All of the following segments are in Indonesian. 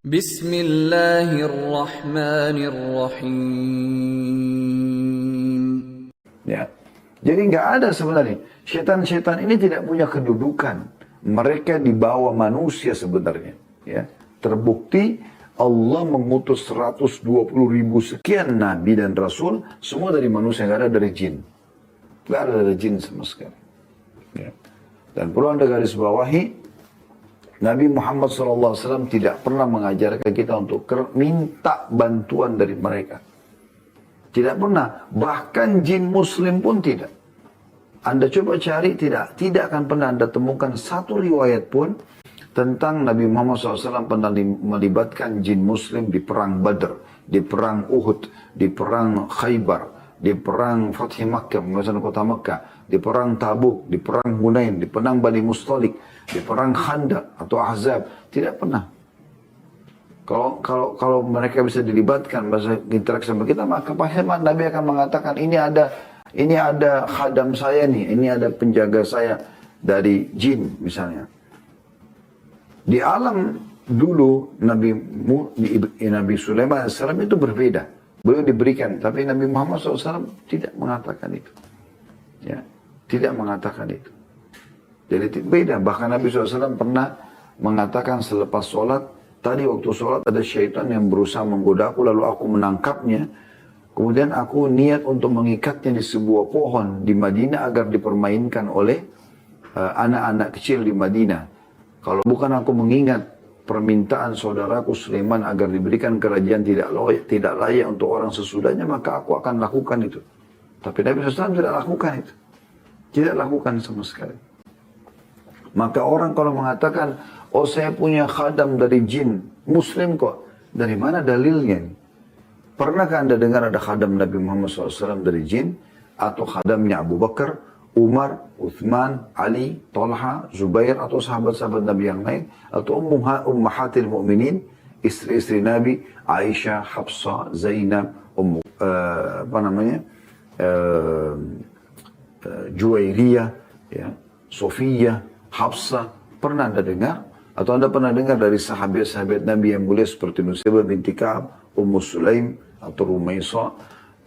Bismillahirrahmanirrahim. Ya. Jadi nggak ada sebenarnya. Setan-setan ini tidak punya kedudukan. Mereka di bawah manusia sebenarnya. Ya. Terbukti Allah mengutus 120.000 sekian nabi dan rasul, semua dari manusia, nggak ada dari jin. Nggak ada dari jin sama sekali. Ya. Dan perlu Anda garis bawahi, Nabi Muhammad SAW tidak pernah mengajarkan kita untuk minta bantuan dari mereka. Tidak pernah. Bahkan jin muslim pun tidak. Anda coba cari, tidak akan pernah Anda temukan satu riwayat pun tentang Nabi Muhammad SAW pernah melibatkan jin muslim di perang Badr, di perang Uhud, di perang Khaybar, di perang Fathi Makkah, penguasaan kota Makkah, di perang Tabuk, di perang Hunain, di perang Bani Mustalik, di perang Khandaq atau Ahzab. Tidak pernah. Kalau mereka bisa dilibatkan bahasa interaksi sama kita, maka pasti Nabi akan mengatakan ini ada khadam saya nih, ini ada penjaga saya dari jin misalnya. Di alam dulu Nabi Sulaiman AS itu berbeda. Beliau diberikan, tapi Nabi Muhammad SAW tidak mengatakan itu. Ya, tidak mengatakan itu. Jadi beda. Bahkan Nabi SAW pernah mengatakan selepas sholat, tadi waktu sholat ada syaitan yang berusaha menggoda aku, lalu aku menangkapnya. Kemudian aku niat untuk mengikatnya di sebuah pohon di Madinah agar dipermainkan oleh anak-anak kecil di Madinah. Kalau bukan aku mengingat permintaan saudaraku Sulaiman agar diberikan kerajaan tidak layak untuk orang sesudahnya, maka aku akan lakukan itu. Tapi Nabi SAW tidak lakukan itu. Tidak lakukan sama sekali. Maka orang kalau mengatakan, oh saya punya khadam dari jin, muslim kok. Dari mana dalilnya? Pernahkah Anda dengar ada khadam Nabi Muhammad SAW dari jin? Atau khadamnya Abu Bakar, Umar, Uthman, Ali, Talha, Zubair, atau sahabat-sahabat Nabi yang lain? Atau ummahatil mu'minin, istri-istri Nabi, Aisyah, Hafsah, Zainab, Juwairiyah, ya, Sofiyah, Hafsah. Pernah Anda dengar? Atau Anda pernah dengar dari sahabat-sahabat Nabi yang mulia seperti Nusaybah binti Ka'ab, Ummu Sulaim, atau Rumaisah,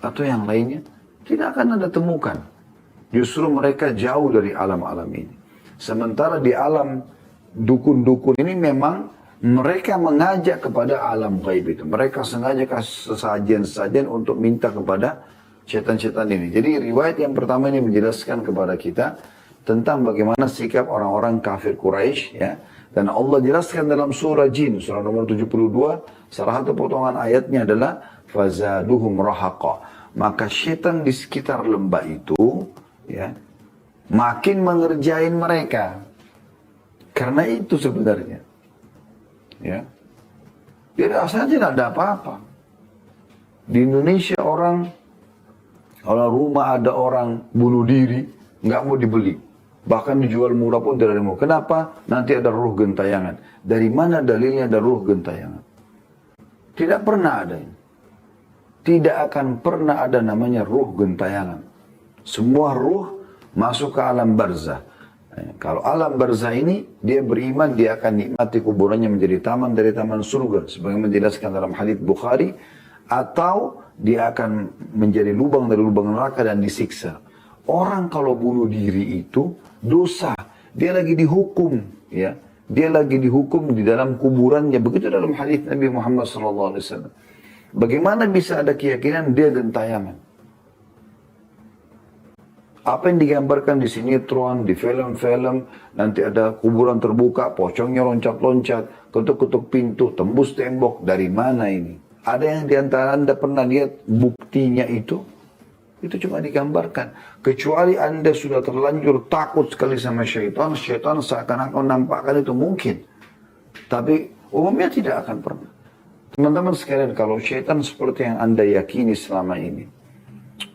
atau yang lainnya? Tidak akan Anda temukan. Justru mereka jauh dari alam-alam ini. Sementara di alam dukun-dukun ini memang mereka mengajak kepada alam gaib itu. Mereka sengaja kasih sesajen-sesajen untuk minta kepada setan-setan ini. Jadi riwayat yang pertama ini menjelaskan kepada kita tentang bagaimana sikap orang-orang kafir Quraisy, ya. Dan Allah jelaskan dalam surah Jin, surah nomor 72, salah satu potongan ayatnya adalah fazaduhum rahaqa. Maka setan di sekitar lembah itu, ya, makin mengerjain mereka. Karena itu sebenarnya, ya. Jadi asalnya tidak ada apa-apa. Di Indonesia kalau rumah ada orang bunuh diri, nggak mau dibeli. Bahkan dijual murah pun tidak mau. Kenapa? Nanti ada ruh gentayangan. Dari mana dalilnya ada ruh gentayangan? Tidak pernah ada ini. Tidak akan pernah ada namanya ruh gentayangan. Semua ruh masuk ke alam barzah. Kalau alam barzah ini, dia beriman, dia akan nikmati kuburannya menjadi taman dari taman surga. Sebagaimana menjelaskan dalam hadits Bukhari. Atau dia akan menjadi lubang dari lubang neraka dan disiksa. Orang kalau bunuh diri itu dosa. Dia lagi dihukum, ya. Dia lagi dihukum di dalam kuburannya. Begitu dalam hadits Nabi Muhammad SAW. Bagaimana bisa ada keyakinan dia gentayangan? Apa yang digambarkan di sinetron, di film-film, nanti ada kuburan terbuka, pocongnya loncat-loncat, ketuk-ketuk pintu, tembus tembok. Dari mana ini? Ada yang diantara Anda pernah lihat buktinya itu? Itu cuma digambarkan. Kecuali Anda sudah terlanjur takut sekali sama syaitan, syaitan seakan-akan nampakkan itu mungkin. Tapi umumnya tidak akan pernah. Teman-teman sekalian, kalau syaitan seperti yang Anda yakini selama ini,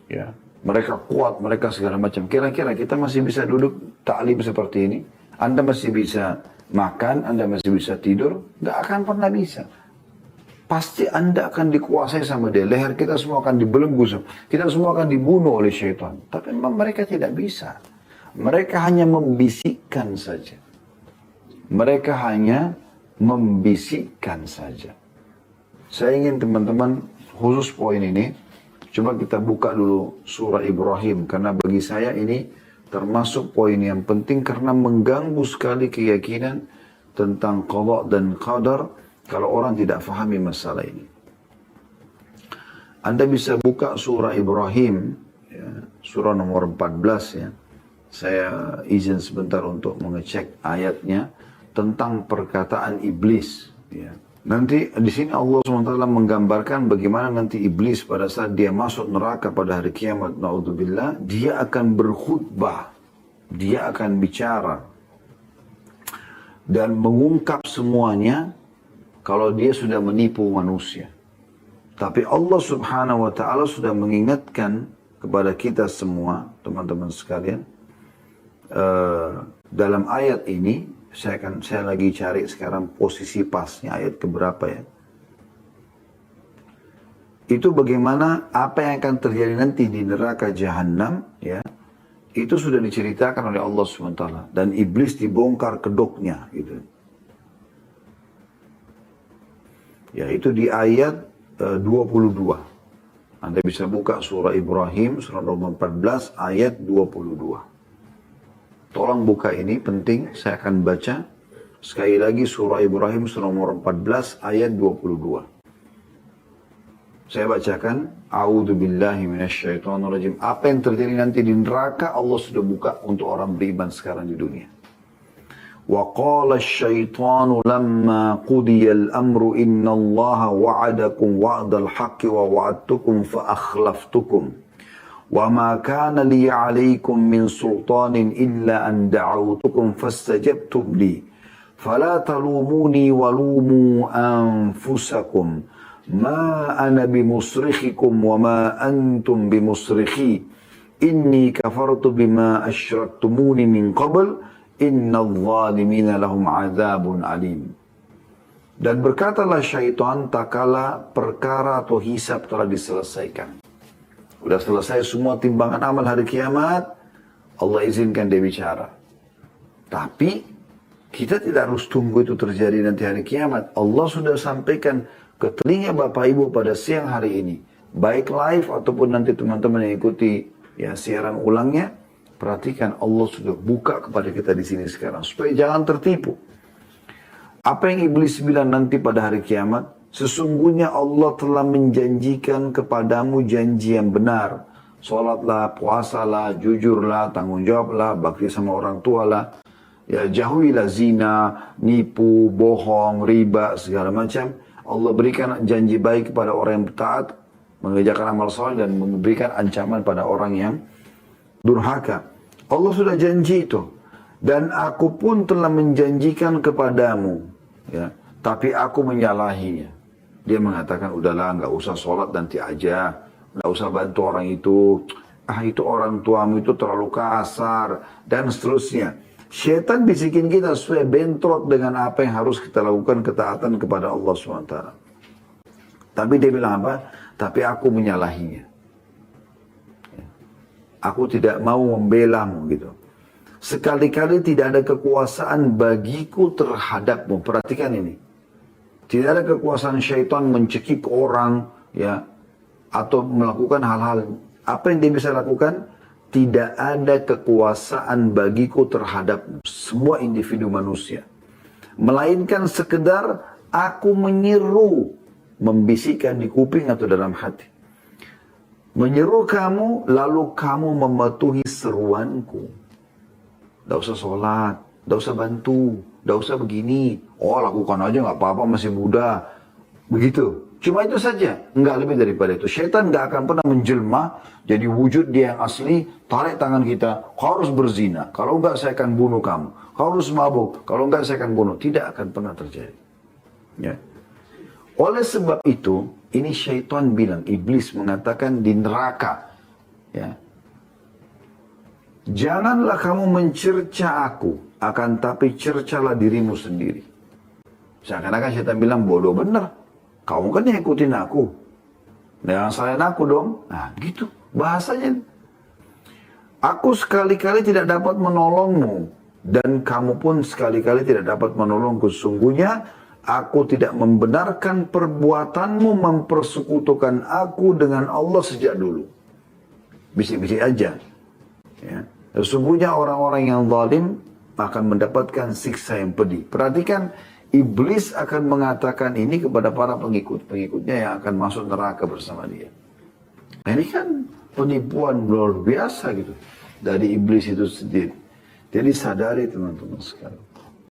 ya, mereka kuat, mereka segala macam. Kira-kira kita masih bisa duduk ta'lim seperti ini? Anda masih bisa makan, Anda masih bisa tidur? Nggak akan pernah bisa. Pasti Anda akan dikuasai sama dia. Leher kita semua akan dibelenggu. Kita semua akan dibunuh oleh syaitan. Tapi memang mereka tidak bisa. Mereka hanya membisikkan saja. Mereka hanya membisikkan saja. Saya ingin teman-teman khusus poin ini, coba kita buka dulu surah Ibrahim, karena bagi saya ini termasuk poin yang penting karena mengganggu sekali keyakinan tentang qada dan qadar kalau orang tidak fahami masalah ini. Anda bisa buka surah Ibrahim, ya, surah nomor 14 ya. Saya izin sebentar untuk mengecek ayatnya tentang perkataan iblis. Ya. Nanti di sini Allah SWT menggambarkan bagaimana nanti iblis pada saat dia masuk neraka pada hari kiamat, naudzubillah, dia akan berkhutbah, dia akan bicara dan mengungkap semuanya kalau dia sudah menipu manusia. Tapi Allah Subhanahu wa Ta'ala sudah mengingatkan kepada kita semua, teman-teman sekalian, dalam ayat ini. Saya lagi cari sekarang posisi pasnya ayat keberapa ya. Itu bagaimana apa yang akan terjadi nanti di neraka Jahannam ya. Itu sudah diceritakan oleh Allah SWT. Dan iblis dibongkar kedoknya gitu. Ya itu di ayat 22. Anda bisa buka surah Ibrahim surah nomor 14 ayat 22. Tolong buka ini, penting, saya akan baca. Sekali lagi surah Ibrahim surah nomor 14 ayat 22. Saya bacakan. A'udzu billahi minasyaitonir rajim. Apa yang terjadi nanti di neraka Allah sudah buka untuk orang beriman sekarang di dunia. Wa qala asy-syaitanu lamma qudiya al-amru innallaha wa'adakum wa'dal haqqi wa wa'adtukum fa akhlaftukum. وَمَا كَانَ لِي عَلَيْكُمْ مِنْ سُلْطَانٍ إِلَّا أَنْ دَعَوْتُكُمْ فَاسْتَجَبْتُمْ لِي فَلَا تَلُومُونِي وَلُومُوا أَنفُسَكُمْ مَا أَنَا بِمُصْرِخِكُمْ وَمَا أَنْتُمْ بِمُصْرِخِي إِنِّي كَفَرْتُ بِمَا أَشْرَكْتُمُونِ مِنْ قَبْلِ إِنَّ الظَّالِمِينَ لَهُمْ عَذَابٌ عَلِيمٌ. Dan berkatalah syaitan tak kala perkara atau hisab telah diselesaikan. Sudah selesai semua timbangan amal hari kiamat, Allah izinkan dia bicara. Tapi kita tidak harus tunggu itu terjadi nanti hari kiamat. Allah sudah sampaikan ke telinga Bapak Ibu pada siang hari ini. Baik live ataupun nanti teman-teman yang ikuti ya siaran ulangnya. Perhatikan Allah sudah buka kepada kita di sini sekarang. Supaya jangan tertipu. Apa yang iblis bilang nanti pada hari kiamat? Sesungguhnya Allah telah menjanjikan kepadamu janji yang benar. Salatlah, puasalah, jujurlah, tanggung jawablah, bakti sama orang tua lah. Ya, jauhilah zina, nipu, bohong, riba, segala macam. Allah berikan janji baik kepada orang yang taat, mengerjakan amal saleh dan memberikan ancaman pada orang yang durhaka. Allah sudah janji itu. Dan aku pun telah menjanjikan kepadamu. Ya, tapi aku menyalahinya. Dia mengatakan, udahlah nggak usah sholat nanti aja. Nggak usah bantu orang itu. Itu orang tuamu itu terlalu kasar. Dan seterusnya. Syaitan bisikin kita supaya bentrok dengan apa yang harus kita lakukan ketaatan kepada Allah SWT. Tapi dia bilang apa? Tapi aku menyalahinya. Aku tidak mau membelamu gitu. Sekali-kali tidak ada kekuasaan bagiku terhadapmu. Perhatikan ini. Tidak ada kekuasaan syaitan mencekik orang, ya, atau melakukan hal-hal. Apa yang dia bisa lakukan? Tidak ada kekuasaan bagiku terhadap semua individu manusia. Melainkan sekedar aku menyeru, membisikkan di kuping atau dalam hati. Menyeru kamu, lalu kamu mematuhi seruanku. Tidak usah sholat, tidak usah bantu, tidak usah begini. Oh, lakukan aja nggak apa-apa, masih muda. Begitu. Cuma itu saja. Nggak lebih daripada itu. Syaitan nggak akan pernah menjelma jadi wujud dia yang asli. Tarik tangan kita. Kau harus berzina. Kalau nggak saya akan bunuh kamu. Kau harus mabuk. Kalau nggak saya akan bunuh. Tidak akan pernah terjadi. Ya. Oleh sebab itu, ini syaitan bilang, iblis mengatakan di neraka. Ya. Janganlah kamu mencerca aku. Akan tapi cercalah dirimu sendiri. Seakan-akan syaitan bilang, bodoh bener. Kamu kan yang ikutin aku. Jangan salahin aku dong. Nah gitu bahasanya. Aku sekali-kali tidak dapat menolongmu. Dan kamu pun sekali-kali tidak dapat menolongku. Sesungguhnya Aku tidak membenarkan perbuatanmu mempersekutukan aku dengan Allah sejak dulu. Bisik-bisik aja. Ya. Sesungguhnya orang-orang yang zalim akan mendapatkan siksa yang pedih. Perhatikan, iblis akan mengatakan ini kepada para pengikut-pengikutnya yang akan masuk neraka bersama dia. Nah, ini kan penipuan luar biasa gitu dari iblis itu sendiri. Jadi sadari teman-teman sekalian.